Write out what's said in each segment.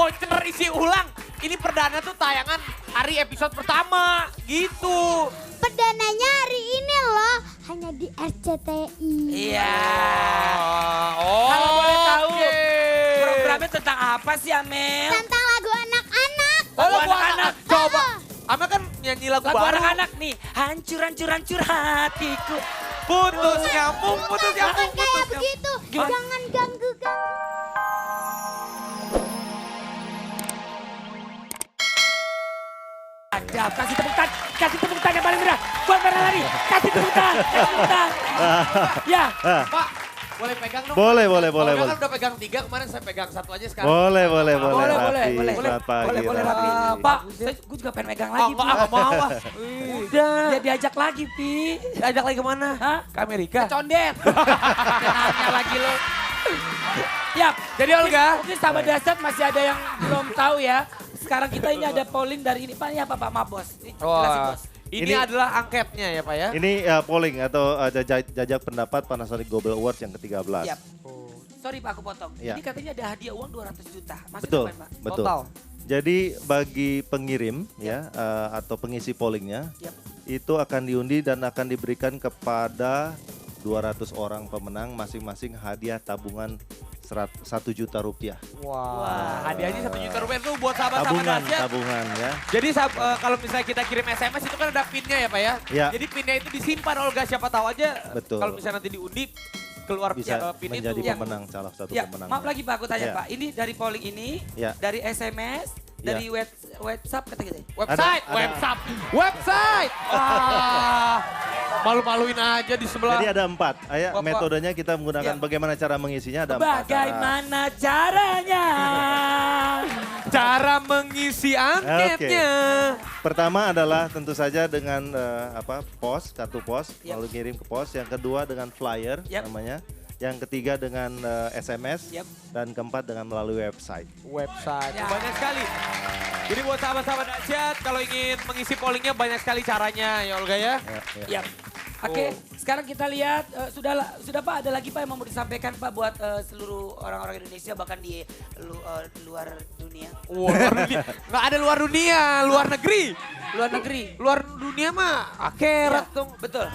voucher isi ulang. Ini perdana tuh tayangan hari episode pertama gitu. Perdananya hari ini loh, hanya di RCTI. Iya. Oh, Kalau boleh tahu, oke. programnya tentang apa sih Amel? Tentang lagu anak-anak. Oh, lagu Lagu anak. anak. Coba. Amel kan nyanyi lagu Lagu baru. anak-anak nih, hancur hatiku. Putus nyambung, putus Bukan nyambung, kayak putus nyambung. begitu. Gimana? Jangan ganggu-ganggu. Ada, kasih tepuk tangan yang paling meriah. Buat mana lari, kasih tepuk tangan. Ya, Pak, boleh pegang dong? Boleh. Kan udah pegang 3, kemarin saya pegang 1 aja sekarang. Boleh, boleh, Raffi. boleh. Selamat pagi, Boleh, Rapi. Raffi. Pak, gue juga pengen megang lagi. enggak, enggak mau ah. Udah. Dia diajak lagi, Pi. Diajak lagi kemana? Hah? Ke Amerika? Condet. Nanya lagi lo. Ya, Jadi Olga. Mungkin sahabat dasar masih ada yang belum tahu ya. Sekarang kita ini ada polling dari ini. Pak, ini apa Pak Mabos? Jelasin, Wah, Bos. ini adalah angketnya ya Pak ya? Ini polling atau jajak pendapat Panasonic Global Awards yang ke-13. Yap. Sorry Pak, aku potong. Ya. Ini katanya ada hadiah uang 200 juta. Masih Betul, ngapain, Pak? betul. Total. Jadi bagi pengirim atau pengisi pollingnya Yap. itu akan diundi dan akan diberikan kepada 200 orang pemenang masing-masing hadiah tabungan 1 juta rupiah. Wah, hadiahnya 1 juta rupiah tuh buat sahabat-sahabat dahsyat. Tabungan ya. Jadi kalau misalnya kita kirim SMS itu kan ada pinnya ya Pak ya? Ya. Jadi pinnya itu disimpan Olga, siapa tahu aja. Betul. Kalau misalnya nanti diundi keluar Bisa pin menjadi itu. pemenang, salah satu Ya, pemenang. maaf lagi Pak, aku tanya Ya. Pak. Ini dari polling ini, Ya. dari SMS, dari WhatsApp kata gitu. Website, Ada. website. Wah, malu-maluin aja di sebelah. Jadi ada 4. Bapak. Metodenya kita menggunakan Ya. bagaimana cara mengisinya ada 4. Bagaimana caranya? Cara mengisi anketnya. Pertama adalah tentu saja dengan kartu pos, Yap. lalu kirim ke pos. Yang kedua dengan flyer Yap. namanya. Yang ketiga dengan SMS. Yap. Dan keempat dengan melalui website. Website, Ya. banyak sekali. Jadi buat sahabat-sahabat dahsyat, kalau ingin mengisi pollingnya banyak sekali caranya ya Olga ya. Ya. Ya. Oke, sekarang kita lihat sudah Pak, ada lagi Pak yang mau disampaikan Pak buat seluruh orang-orang Indonesia bahkan di luar dunia. Luar dunia. Nggak ada luar dunia, luar negeri. Luar negeri. Luar dunia mah akhirat Ya, dong. betul.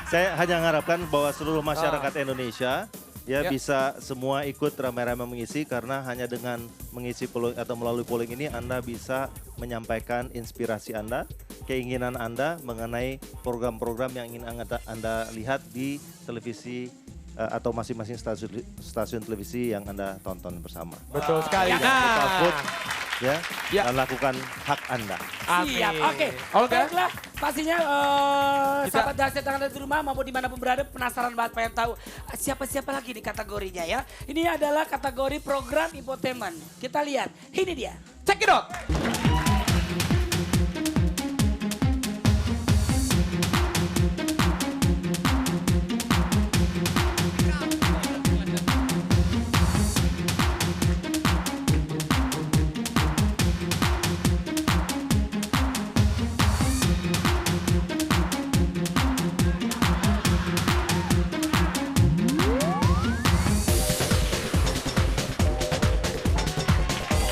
Saya hanya mengharapkan bahwa seluruh masyarakat Indonesia Ya. bisa semua ikut ramai-ramai mengisi karena hanya dengan mengisi polling atau melalui polling ini Anda bisa menyampaikan inspirasi Anda, keinginan Anda mengenai program-program yang ingin Anda lihat di televisi atau masing-masing stasiun televisi yang Anda tonton bersama. Betul sekali. Kita vote ya, Ya. dan lakukan hak Anda. Siap, oke. Olga. Baiklah, pastinya sahabat dahsyat yang ada di rumah maupun dimanapun berada penasaran banget pengen tahu siapa-siapa lagi di kategorinya ya. Ini adalah kategori program infotainment. Kita lihat, ini dia. Check it out.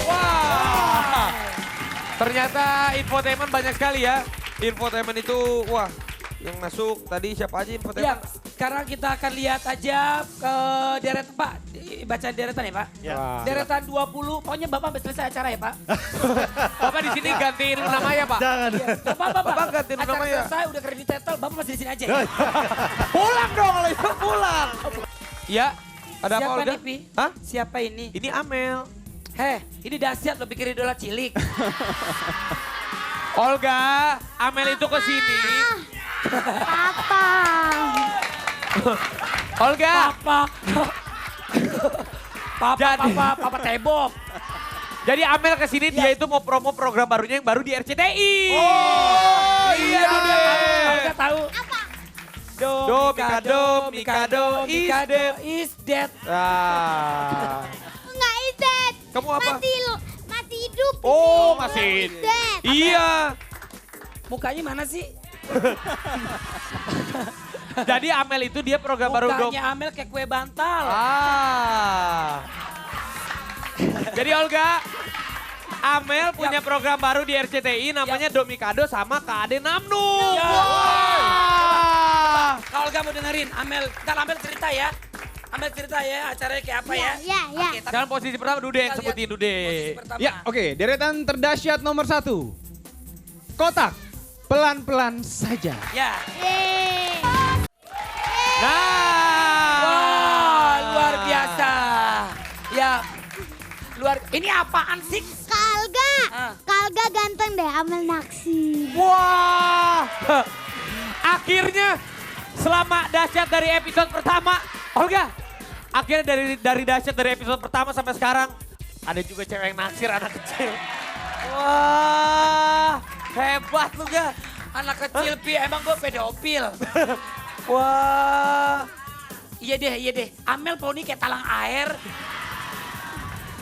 Wah, ternyata infotainment banyak sekali ya. Infotainment itu, wah, yang masuk tadi siapa aja Ya, infotainment? sekarang kita akan lihat aja ke deretan Pak. Baca deretan ya Pak. Ya. Wah. Deretan 20, pokoknya Bapak sampai selesai acara ya Pak. Bapak di sini gantiin nama ya Pak. Jangan. Iya, Bapak, Bapak gantiin acara nama ya. selesai udah kredit title, Bapak masih di sini aja. Hei. Pulang dong kalau itu pulang. Ya, ada apa Siapa Olga? nih, Pi? Hah? Siapa ini? Ini Amel. Heh, ini dahsyat lo pikir idola cilik. Olga, Amel itu ke sini. Apa? Olga, Papa. Jadi- Papa tebok. jadi Amel ke sini dia itu mau promo program barunya yang baru di RCTI. Oh, iya. Olga tahu. Do, Mikado, is dead. is dead. Ah. Enggak iset. Kamu apa? Masih hidup. Oh, ini. masih. Dead. Iya. Mukanya mana sih? Jadi Amel itu dia program baru dong. Mukanya Amel kayak kue bantal. Ah. Jadi Olga, Amel punya program baru di RCTI namanya Domikado sama Kak Ade Namnung. Ya. Wah. Kalau Olga mau dengerin, ntar Amel cerita ya. Amel cerita ya, acaranya kayak apa ya. Ya. Oke, tapi Sekarang posisi pertama Dude yang kita lihat sebutin Dude. posisi pertama. Ya, oke. Deretan terdahsyat nomor 1. Kotak. Pelan-pelan saja. Ya. Yeay. Nah. Wah, luar biasa. Ya, ini apaan sih? Kalga. Ah. Kalga ganteng deh, Amel naksir. Wah. Akhirnya selama dahsyat dari episode pertama, Olga. Akhirnya dari dahsyat dari episode pertama sampai sekarang ada juga cewek yang naksir anak kecil. Wah, hebat lu ga. Anak kecil, Pi, emang gue pedofil. Wah. Iya deh. Amel poni kayak talang air.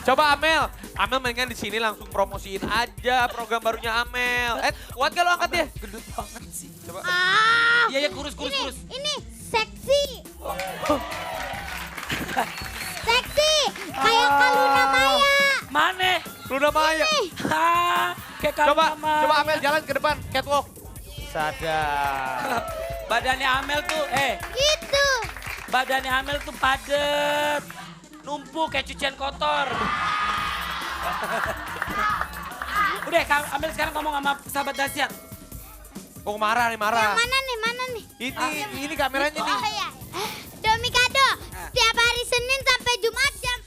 Coba Amel mendingan di sini langsung promosiin aja program barunya Amel. Kuat gak lo angkat dia? Gendut banget sih. Coba. Iya, kurus. Ini seksi. Seksi. Kayak Kaluna Maya. Mana? Luna Maya. Hah, kayak kamu Coba Amel jalan ke depan, catwalk. Sadar. Badannya Amel tuh, Gitu. badannya Amel tuh padet. Numpuk kayak cucian kotor. Udah, Amel sekarang ngomong sama sahabat dahsyat. Oh marah nih, Yang marah. mana nih? Ini kameranya nih. Oh iya. Domikado. Setiap hari Senin sampai Jumat jam.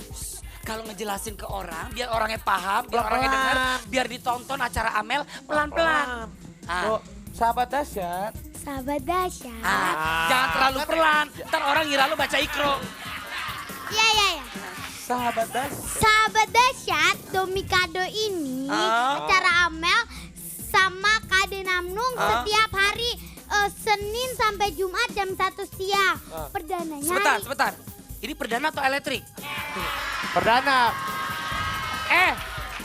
Kalau ngejelasin ke orang, biar orangnya paham, biar Pelan-pelan. orangnya dengar, biar ditonton acara Amel pelan-pelan. Oh, sahabat dahsyat. Sahabat dahsyat. Jangan terlalu pelan, ntar orang ngira lu baca ikro. Iya. Sahabat dahsyat. Sahabat dahsyat Domikado ini acara Amel sama Kade Namnung setiap hari Senin sampai Jumat jam 1 siang. Perdananya Sebentar. Ini perdana atau elektrik? Perdana.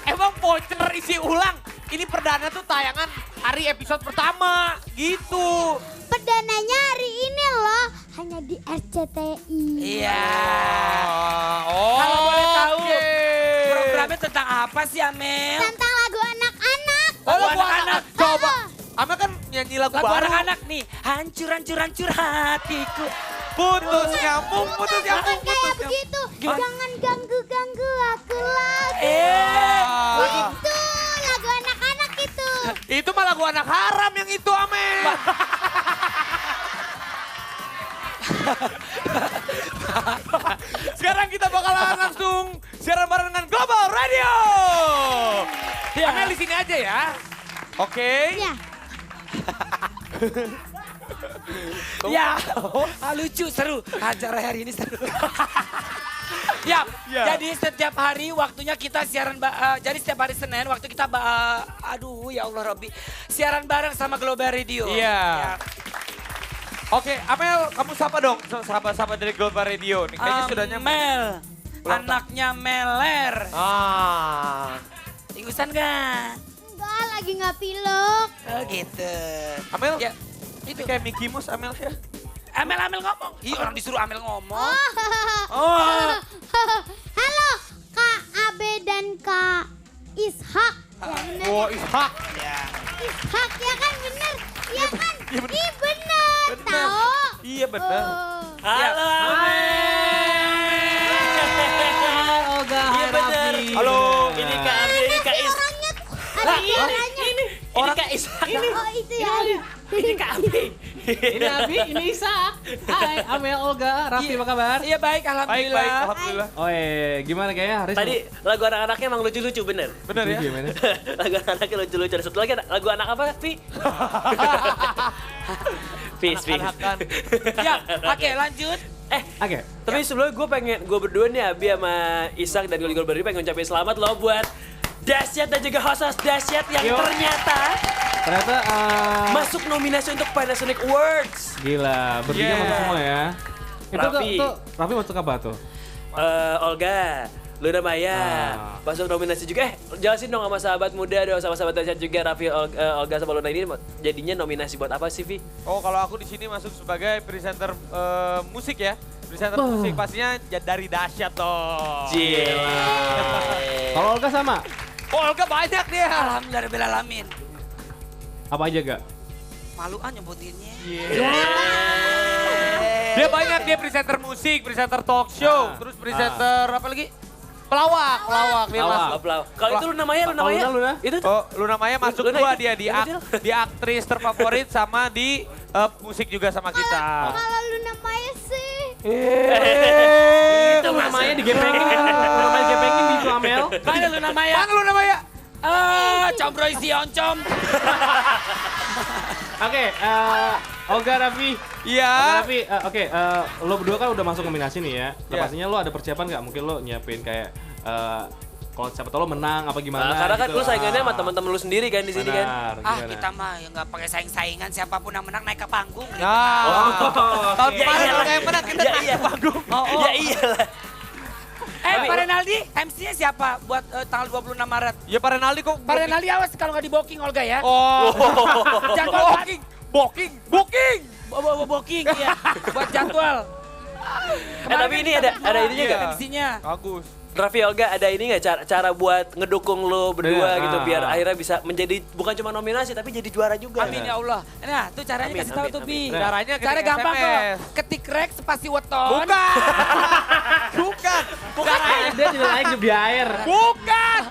Emang voucher isi ulang. Ini perdana tuh tayangan hari episode pertama. Gitu. perdananya hari ini loh, hanya di RCTI. Iya. Oh, Kalau boleh tahu, oke. programnya tentang apa sih, Amel? Tentang lagu anak-anak. Oh, lagu anak-anak. anak. Coba. Amel kan nyanyi lagu Lagu baru. anak-anak nih, hancur hatiku. Putus nyambung, putus Jangan nyambung, kayak putus nyambung. begitu. Gimana? Jangan ganggu-ganggu aku lagi. Ah. Itu lagu anak-anak itu. Itu mah lagu anak haram yang itu, Amel. Sekarang kita bakalan langsung siaran bareng dengan Global Radio. Ya. Amel di sini aja ya. Oke. Ya. Ya, lucu, seru. Acara hari ini seru. Ya, Ya. jadi setiap hari waktunya kita siaran, jadi setiap hari Senin waktu kita, aduh ya Allah Robby, siaran bareng sama Global Radio. Iya. Ya. Oke, Amel, kamu sapa dong sahabat-sahabat dari Global Radio. Nih, kayaknya sudah nyampe. Mel, Ulang anaknya Meler. Ah. Ingusan gak? Enggak, lagi nggak pilek. Oh gitu. Amel, Ya, itu kayak Mickey Mouse, Amel ya. Amel ngomong. Ih, orang disuruh Amel ngomong. Oh. Halo, Kak Abe dan Kak Ishak. Ya bener. Oh, Ishak. Ishak ya kan bener. Iya kan? Iya, bener. Ih bener. Bener. Tahu. Iya benar. Oh. Halo Olga, Iya bener. Halo. Ini Kak Abi, ini Kak Is. Orangnya tuh ada suaranya. Ini Kak Is. Oh itu ya. Ini Kak Abi. Ini Abi, ini Isak. Hai, Amel, Olga, Raffi apa kabar? Iya baik, Baik, alhamdulillah. baik, alhamdulillah. Oh gimana kayaknya Haris? Tadi lagu anak-anaknya emang lucu-lucu bener. Benar ya? Gimana? Lagu anak-anaknya lucu-lucu. Ada satu lagi lagu anak apa, Pi? Peace. Anak-anakan. Ya, oke lanjut. Oke. Tapi sebelumnya gue berdua nih Abi sama Isak dan Gol Berdiri pengen ngucapin selamat loh buat Dahsyat dan juga host Dahsyat yang Yo. ternyata Ternyata masuk nominasi untuk Panasonic Awards. gila, bertiga Yeah. masuk semua ya. Itu Raffi. tuh Raffi masuk apa tuh? Olga, Luna Maya, masuk nominasi juga. Jelasin dong sama sahabat muda dong, sama sahabat Dahsyat juga Raffi, Olga sama Luna ini jadinya nominasi buat apa sih, Vi? Oh, kalau aku di sini masuk sebagai presenter musik ya. Presenter musik pastinya dari Dahsyat dong. Gila. Kalau Olga sama? Olga banyak dia. Alhamdulillahirrahmanirrahim. Apa aja gak? Maluan nyebutinnya. Dia banyak, dia presenter musik, presenter talk show, terus presenter apa lagi? Pelawak dia masuk. Kalau itu Luna Maya. Itu tuh. Oh, Luna Maya masuk Luna dua itu. dia Itu di aktris terfavorit sama di musik juga sama kita. Kalau Luna Maya sih. Itu Luna Maya digepengin, Luna Maya digepengin di Amel. Mana Luna Maya? Mana Luna Maya? Combro isi oncom. Oke, Olga, Raffi. Iya. Olga, Raffi, oke, lo berdua kan udah masuk nominasi nih ya. Nah, Iya. pastinya lo ada persiapan nggak? Mungkin lo nyiapin kayak kalau siapa tahu lo menang apa gimana? Karena kan gitu. lu saingannya sama teman-teman lu sendiri kan di sini kan. Benar, gimana? Kita mah ya nggak pakai saing-saingan, siapapun yang menang naik ke panggung. Gitu. Nah, tahun Ya kemarin iyalah. kalau yang menang kita Ya naik iya. ke panggung. Ya iyalah. Pak Renaldi, MC-nya siapa buat tanggal 26 Maret? Ya Pak Renaldi kok. Pak Renaldi awas kalau nggak di booking Olga ya. Oh. Jadwal Booking. booking ya buat jadwal. Tapi ini ada ininya Iya. nggak? MC-nya. Bagus. Raffi, Olga, ada ini nggak cara buat ngedukung lo berdua Iya. gitu biar akhirnya bisa menjadi bukan cuma nominasi tapi jadi juara juga. Amin ya Allah. Nah, tuh caranya Amin, kasih tahu amin, tuh amin. Bi. Caranya ketik Cara gampang SMS. kok. Ketik rek spasi weton. Bukan. Dia tidak naik di air. Bukan.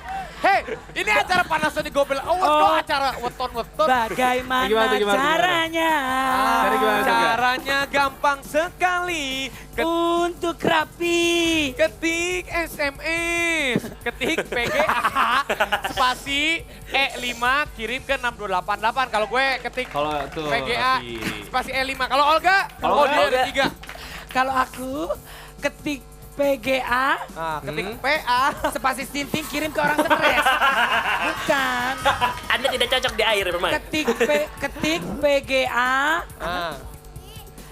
Hei, ini acara Panasonic Gobel Award, acara weton-weton. Bagaimana Gimana tuh, gimana? caranya? Cara gimana tuh, Kak? Caranya gampang sekali. Untuk rapi. Ketik SMS, ketik PGA, spasi E5, kirim ke 6288. Kalau gue ketik Kalau tuh PGA, Raffi. spasi E5. Kalau Olga, Kalau oh dia Olga. ada 3. Kalau aku ketik PGA, Nah, ketik PA. spasi stinting kirim ke orang stres. Bukan. Anda tidak cocok di air memang. Ketik PGA, Nah,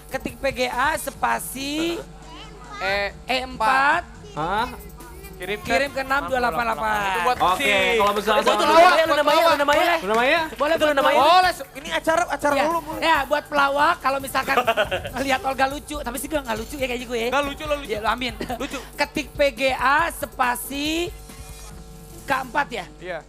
ketik PGA spasi E4. E4 Hah? kirim ke 6288. Itu buat Oke, musik. kalau misalnya Itu sama- Luna Maya, Luna Maya. Luna Maya? Boleh Itu buat namanya. pelawak. Boleh, ini acara Ya, dulu. ya, buat pelawak kalau misalkan ngelihat Olga lucu, tapi sih gue nggak lucu ya kayaknya gue ya. Enggak lucu lo lucu. Ya, lu amin. Lucu. Ketik PGA spasi K4 ya. Iya.